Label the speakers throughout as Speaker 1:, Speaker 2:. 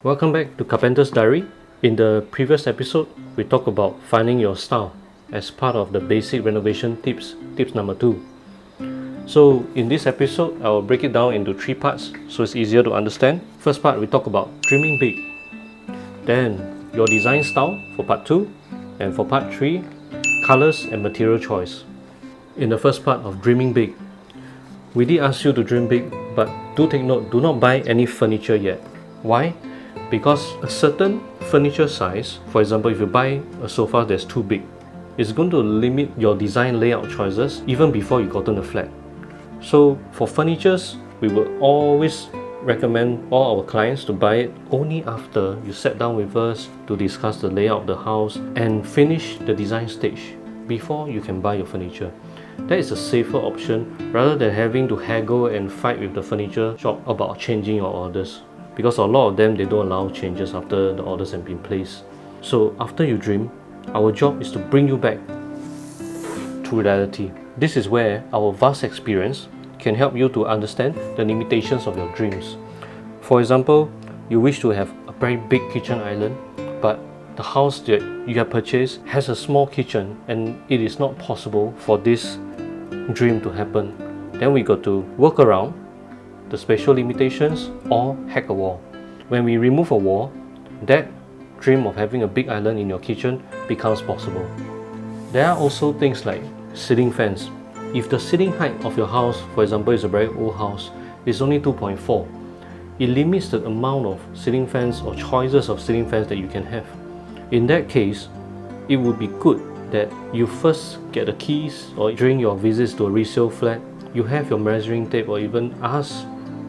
Speaker 1: Welcome back to Carpenter's Diary. In the previous episode, we talked about finding your style as part of the basic renovation tips number 2. So in this episode, I will break it down into 3 parts so it's easier to understand. First part, we talk about dreaming big. Then your design style for part 2. And for part 3, colors and material choice. In the first part of dreaming big, we did ask you to dream big, but do take note, do not buy any furniture yet. Why? Because a certain furniture size, for example, if you buy a sofa that's too big, it's going to limit your design layout choices even before you gotten the flat. So for furnitures, we will always recommend all our clients to buy it only after you sit down with us to discuss the layout of the house and finish the design stage before you can buy your furniture. That is a safer option rather than having to haggle and fight with the furniture shop about changing your orders. Because a lot of them, they don't allow changes after the orders have been placed. So after you dream, our job is to bring you back to reality. This is where our vast experience can help you to understand the limitations of your dreams. For example, you wish to have a very big kitchen island, but the house that you have purchased has a small kitchen and it is not possible for this dream to happen. Then we got to work around the spatial limitations or hack a wall. When we remove a wall, that dream of having a big island in your kitchen becomes possible. There are also things like ceiling fans. If the ceiling height of your house, for example, is a very old house, is only 2.4, it limits the amount of ceiling fans or choices of ceiling fans that you can have. In that case, it would be good that you first get the keys, or during your visits to a resale flat, you have your measuring tape or even ask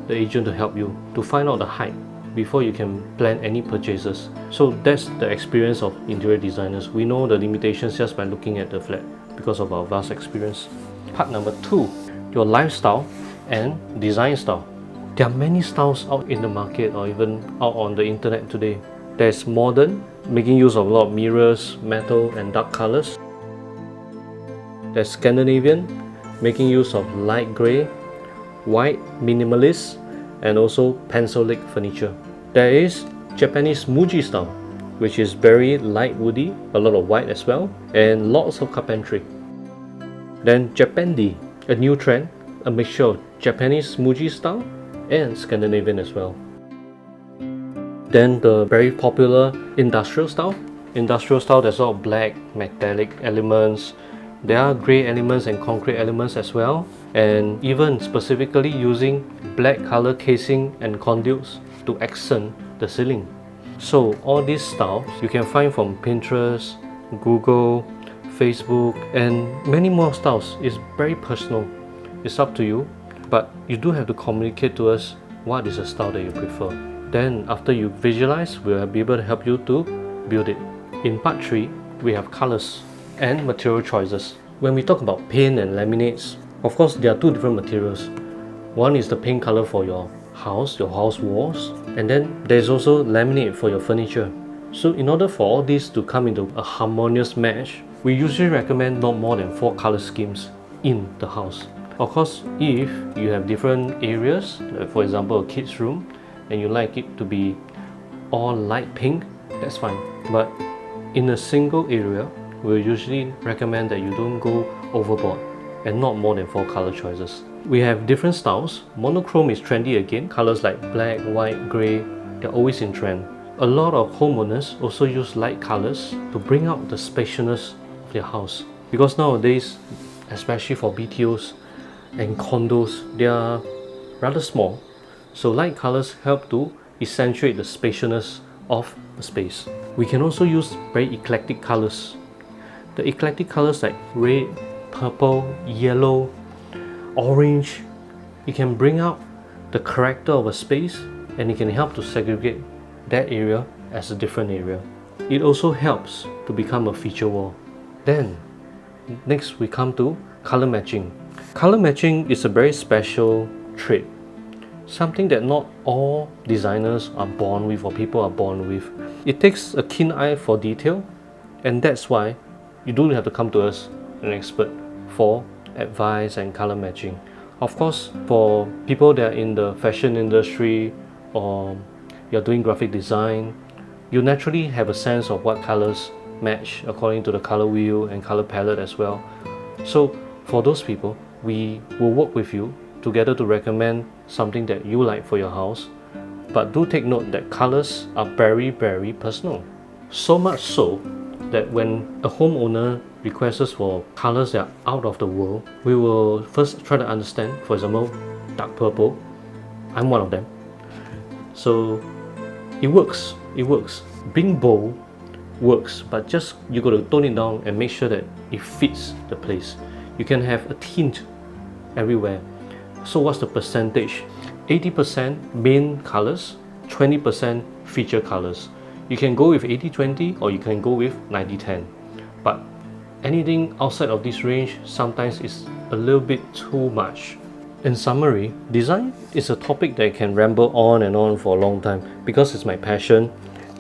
Speaker 1: the agent to help you to find out the height before you can plan any purchases. So that's the experience of interior designers. We know the limitations just by looking at the flat because of our vast experience. Part number 2, your lifestyle and design style. There are many styles out in the market or even out on the internet today. There's modern, making use of a lot of mirrors, metal and dark colors. There's Scandinavian, making use of light grey, white, minimalist, and also pencil-leg furniture. There is Japanese Muji style, which is very light woody, a lot of white as well, and lots of carpentry. Then Japandi, a new trend, a mixture of Japanese Muji style and Scandinavian as well. Then the very popular industrial style. Industrial style, there's a lot of black, metallic elements. There are grey elements and concrete elements as well, and even specifically using black color casing and conduits to accent the ceiling. So all these styles you can find from Pinterest, Google, Facebook, and many more styles. It's very personal. It's up to you, but you do have to communicate to us what is the style that you prefer. Then after you visualize, we'll be able to help you to build it. In part 3, we have colors and material choices. When we talk about paint and laminates, of course there are 2 different materials. One is the paint color for your house walls, and then there's also laminate for your furniture. So in order for all these to come into a harmonious match, we usually recommend not more than 4 color schemes in the house. Of course, if you have different areas, for example a kid's room, and you like it to be all light pink, that's fine. But in a single area, we'll usually recommend that you don't go overboard and not more than 4 color choices. We have different styles. Monochrome is trendy again. Colors like black, white, grey, they're always in trend. A lot of homeowners also use light colors to bring out the spaciousness of their house. Because nowadays, especially for BTOs and condos, they are rather small. So light colors help to accentuate the spaciousness of the space. We can also use very eclectic colors. The eclectic colors like red, purple, yellow, orange, it can bring out the character of a space, and it can help to segregate that area as a different area. It also helps to become a feature wall. Then, next we come to color matching. Color matching is a very special trait. Something that not all designers are born with or people are born with. It takes a keen eye for detail, and that's why you do have to come to us, an expert, for advice and color matching. Of course, for people that are in the fashion industry or you're doing graphic design, you naturally have a sense of what colors match according to the color wheel and color palette as well. So for those people, we will work with you together to recommend something that you like for your house. But do take note that colors are very, very personal. So much so that when a homeowner requests us for colors that are out of the world, we will first try to understand. For example, dark purple, I'm one of them. So it works. Being bold works, but just you got to tone it down and make sure that it fits the place. You can have a tint everywhere. So what's the percentage? 80% main colors, 20% feature colors. You can go with 80-20 or you can go with 90-10. But anything outside of this range sometimes is a little bit too much. In summary, design is a topic that I can ramble on and on for a long time because it's my passion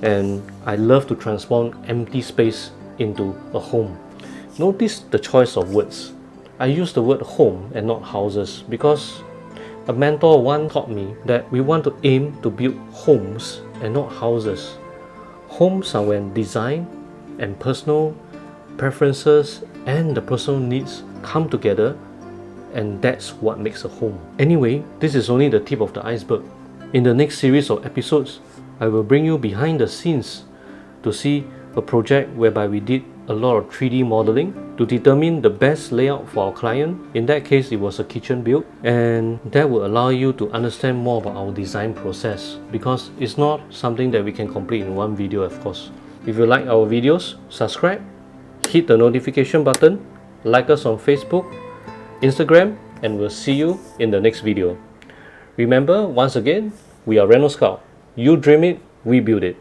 Speaker 1: and I love to transform empty space into a home. Notice the choice of words. I use the word home and not houses because a mentor once taught me that we want to aim to build homes and not houses. Homes are when design and personal preferences and the personal needs come together, and that's what makes a home. Anyway, this is only the tip of the iceberg. In the next series of episodes, I will bring you behind the scenes to see a project whereby we did a lot of 3D modeling to determine the best layout for our client. In that case, it was a kitchen build, and that will allow you to understand more about our design process because it's not something that we can complete in one video, of course. If you like our videos, subscribe, hit the notification button, like us on Facebook, Instagram, and we'll see you in the next video. Remember, once again, we are Reno Scout. You dream it, we build it.